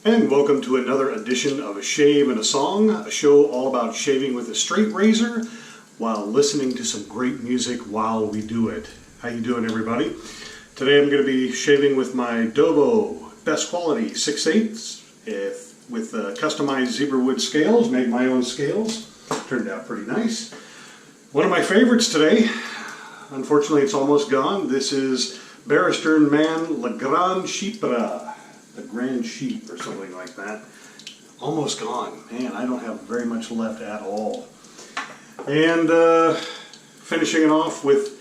And welcome to another edition of A Shave and a Song, a show all about shaving with a straight razor while listening to some great music while we do it. How you doing, everybody? Today I'm going to be shaving with my Dovo best quality 6/8 with customized zebra wood scales, made my own scales. Turned out pretty nice. One of my favorites today, unfortunately it's almost gone. This is Barrister and Mann Le Grand Chypre. The Grand Sheep or something like that. Almost gone. Man, I don't have very much left at all. And finishing it off with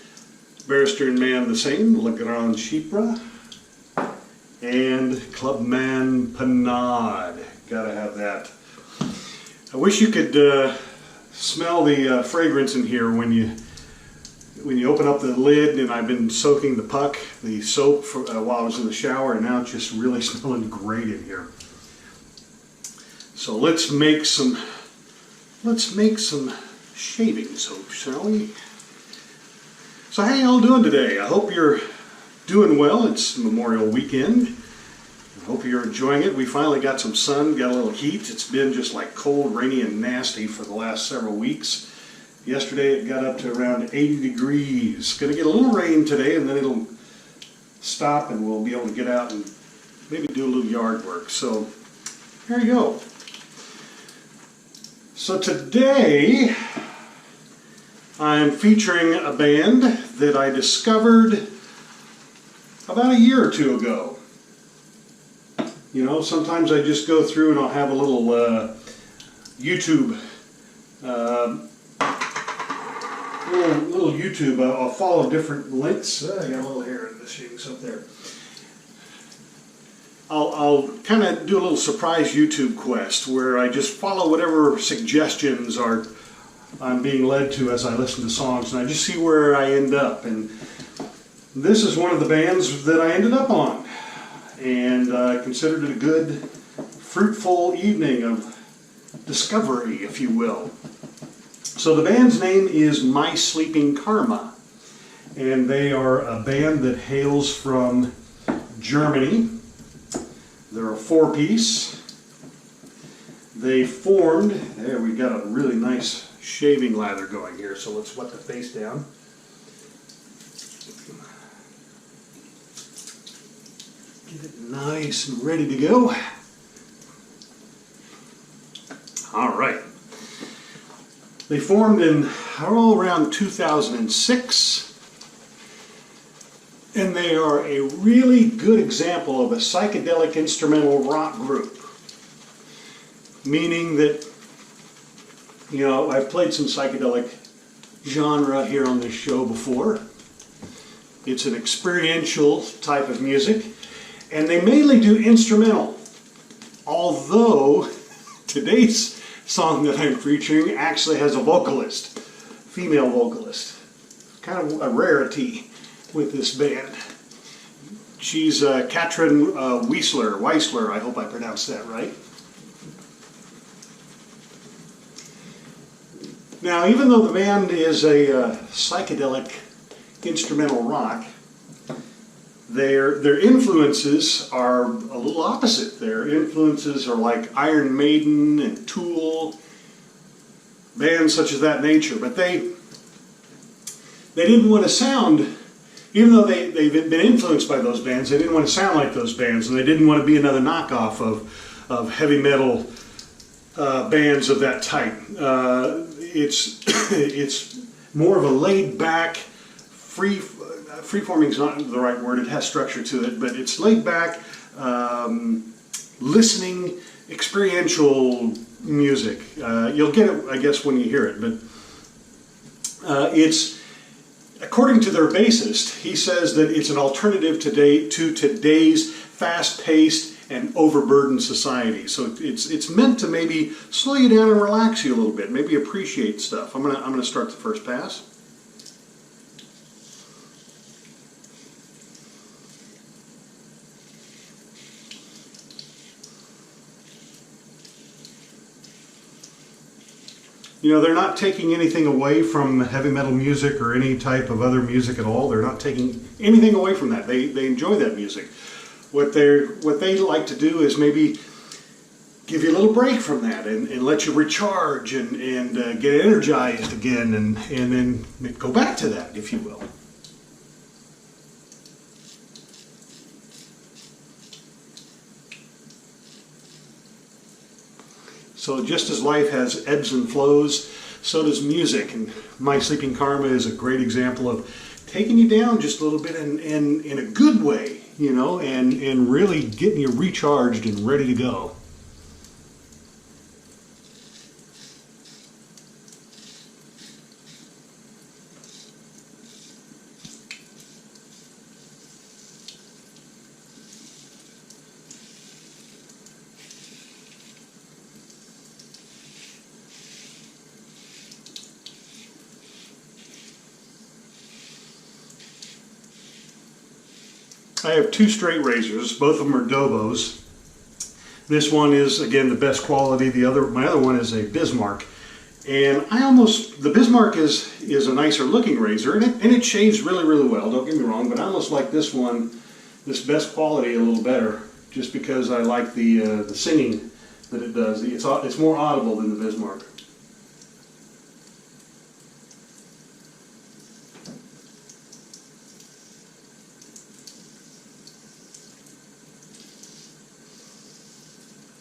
Barrister and Mann the same, Le Grand Chypre. And Clubman Pinaud. Gotta have that. I wish you could smell the fragrance in here when you open up the lid, and I've been soaking the soap while I was in the shower, and now it's just really smelling great in here. So let's make some shaving soap, shall we? So how y'all doing today? I hope you're doing well. It's Memorial Weekend. I hope you're enjoying it. We finally got some sun, got a little heat. It's been just like cold, rainy, and nasty for the last several weeks. Yesterday it got up to around 80 degrees. Going to get a little rain today, and then it'll stop and we'll be able to get out and maybe do a little yard work. So here you go. So today I'm featuring a band that I discovered about a year or two ago. You know, sometimes I just go through and I'll have a little YouTube YouTube, I'll follow different links. I got a little hair in the shavings up there. I'll kind of do a little surprise YouTube quest where I just follow whatever suggestions I'm being led to as I listen to songs, and I just see where I end up. And this is one of the bands that I ended up on, and I considered it a good, fruitful evening of discovery, if you will. So the band's name is My Sleeping Karma, and they are a band that hails from Germany. They're a four-piece. They formed, there we got a really nice shaving lather going here, so let's wet the face down. Get it nice and ready to go. All right. They formed in around 2006, and they are a really good example of a psychedelic instrumental rock group. Meaning that, you know, I've played some psychedelic genre here on this show before. It's an experiential type of music, and they mainly do instrumental. Although today's song that I'm featuring actually has a vocalist, female vocalist. Kind of a rarity with this band. She's Katrin Weisler, I hope I pronounced that right. Now, even though the band is a psychedelic instrumental rock, their influences are a little opposite. Their influences are like Iron Maiden and Tool, bands such as that nature. But they didn't want to sound, even though they've been influenced by those bands, they didn't want to sound like those bands, and they didn't want to be another knockoff of heavy metal bands of that type. It's more of a laid back, free-forming is not the right word, it has structure to it, but it's laid back, listening, experiential music. You'll get it, I guess, when you hear it, but it's, according to their bassist, he says that it's an alternative to today's fast-paced and overburdened society. So it's meant to maybe slow you down and relax you a little bit, maybe appreciate stuff. I'm gonna start the first pass. You know, they're not taking anything away from heavy metal music or any type of other music at all. They're not taking anything away from that. They enjoy that music. What they like to do is maybe give you a little break from that and let you recharge and get energized again and then go back to that, if you will. So just as life has ebbs and flows, so does music. And My Sleeping Karma is a great example of taking you down just a little bit in a good way, you know, and really getting you recharged and ready to go. I have two straight razors. Both of them are Dovos. This one is, again, the best quality. My other one is a Bismarck. And the Bismarck is a nicer looking razor, and it shaves really, really well, don't get me wrong, but I almost like this one, this best quality, a little better, just because I like the singing that it does. It's more audible than the Bismarck.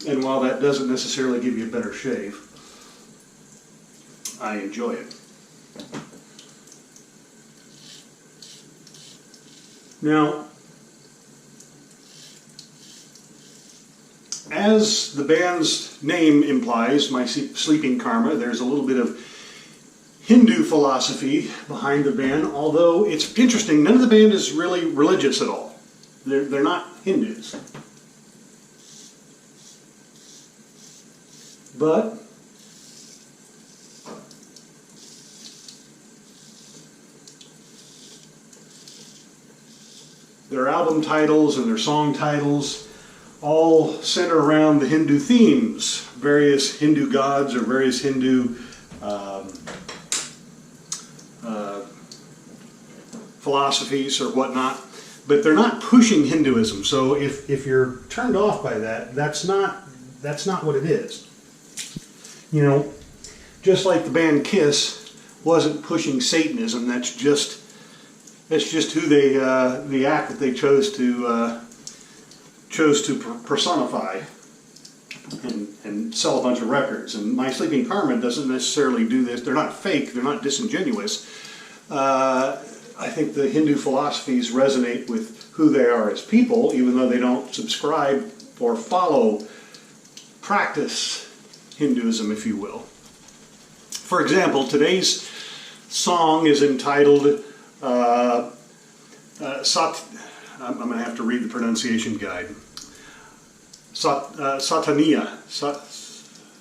And while that doesn't necessarily give you a better shave, I enjoy it. Now, as the band's name implies, My Sleeping Karma, there's a little bit of Hindu philosophy behind the band, although it's interesting, none of the band is really religious at all. They're not Hindus. But their album titles and their song titles all center around the Hindu themes, various Hindu gods or various Hindu philosophies or whatnot, but they're not pushing Hinduism. So if you're turned off by that, that's not what it is. You know, just like the band Kiss wasn't pushing Satanism, that's just who the act that they chose to personify and sell a bunch of records. And My Sleeping Karma doesn't necessarily do this. They're not fake. They're not disingenuous. I think the Hindu philosophies resonate with who they are as people, even though they don't subscribe or practice Hinduism, if you will. For example, today's song is entitled I'm going to have to read the pronunciation guide. Svaatanya.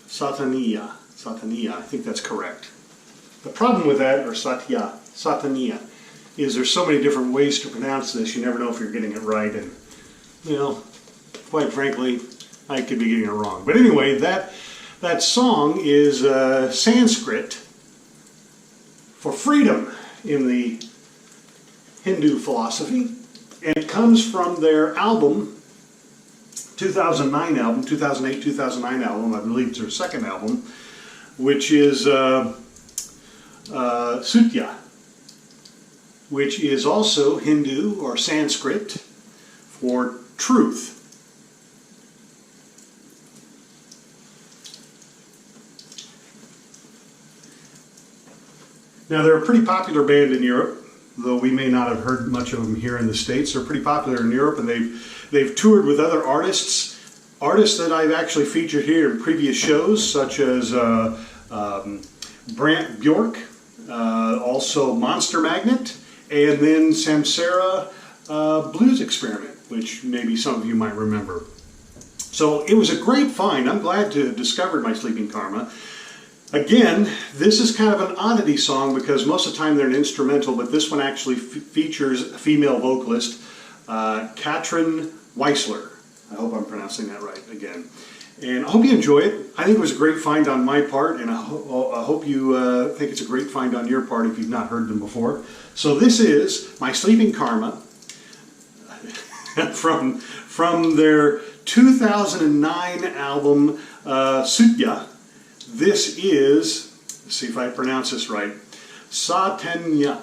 Svaatanya, I think that's correct. The problem with that, or Svaatanya, is there's so many different ways to pronounce this, you never know if you're getting it right, and, you know, quite frankly, I could be getting it wrong. But anyway, that song is Sanskrit for freedom in the Hindu philosophy, and it comes from their album, 2008, 2009 album, I believe it's their second album, which is Svaatanya, which is also Hindu or Sanskrit for truth. Now, they're a pretty popular band in Europe, though we may not have heard much of them here in the States. They're pretty popular in Europe, and they've toured with other artists that I've actually featured here in previous shows, such as Brant Bjork, also Monster Magnet, and then Samsara Blues Experiment, which maybe some of you might remember. So it was a great find. I'm glad to have discovered My Sleeping Karma. Again, this is kind of an oddity song because most of the time they're an instrumental, but this one actually features a female vocalist, Katrin Weissler. I hope I'm pronouncing that right again. And I hope you enjoy it. I think it was a great find on my part, and I hope you think it's a great find on your part if you've not heard them before. So this is My Sleeping Karma from their 2009 album, Sutya. This is, let's see if I pronounce this right, Svaatanya.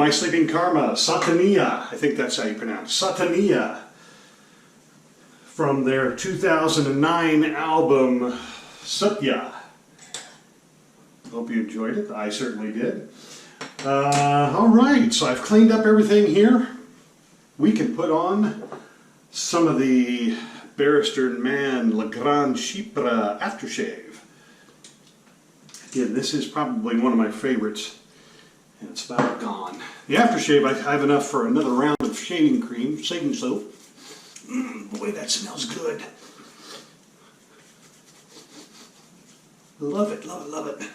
My Sleeping Karma, Svaatanya, I think that's how you pronounce it, Svaatanya, from their 2009 album, Satya. Hope you enjoyed it. I certainly did. Alright, so I've cleaned up everything here. We can put on some of the Barrister and Mann Le Grand Chypre Aftershave. Again, this is probably one of my favorites, and it's about gone. The aftershave, I have enough for another round of shaving cream, shaving soap. Boy, that smells good. Love it, love it, love it.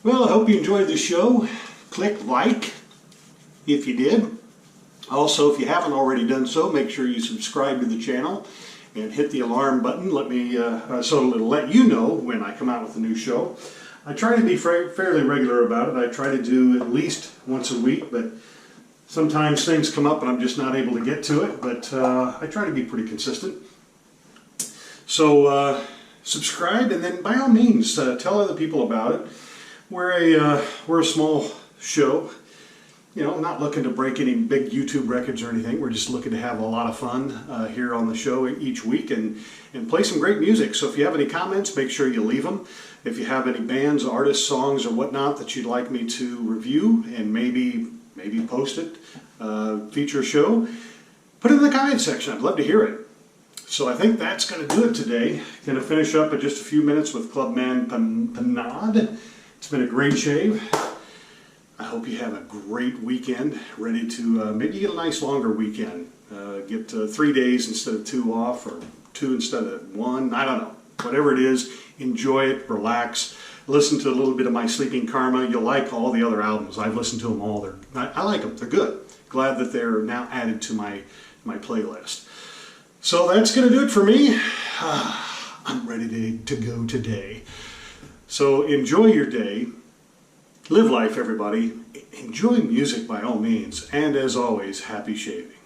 Well, I hope you enjoyed the show. Click like if you did. Also, if you haven't already done so, make sure you subscribe to the channel and hit the alarm button. Let me so it'll let you know when I come out with a new show. I try to be fairly regular about it. I try to do at least once a week, but sometimes things come up and I'm just not able to get to it. But I try to be pretty consistent. So subscribe, and then by all means tell other people about it. We're a small show. You know, not looking to break any big YouTube records or anything. We're just looking to have a lot of fun here on the show each week and play some great music. So if you have any comments, make sure you leave them. If you have any bands, artists, songs, or whatnot that you'd like me to review and maybe post it, feature a show, put it in the comment section. I'd love to hear it. So I think that's going to do it today. Going to finish up in just a few minutes with Clubman Pinaud. It's been a great shave. I hope you have a great weekend, ready to maybe get a nice longer weekend. Get 3 days instead of 2 off, or 2 instead of 1. I don't know. Whatever it is, enjoy it, relax. Listen to a little bit of My Sleeping Karma. You'll like all the other albums. I've listened to them all. I like them. They're good. Glad that they're now added to my playlist. So that's going to do it for me. I'm ready to go today. So enjoy your day. Live life, everybody. Enjoy music by all means. And as always, happy shaving.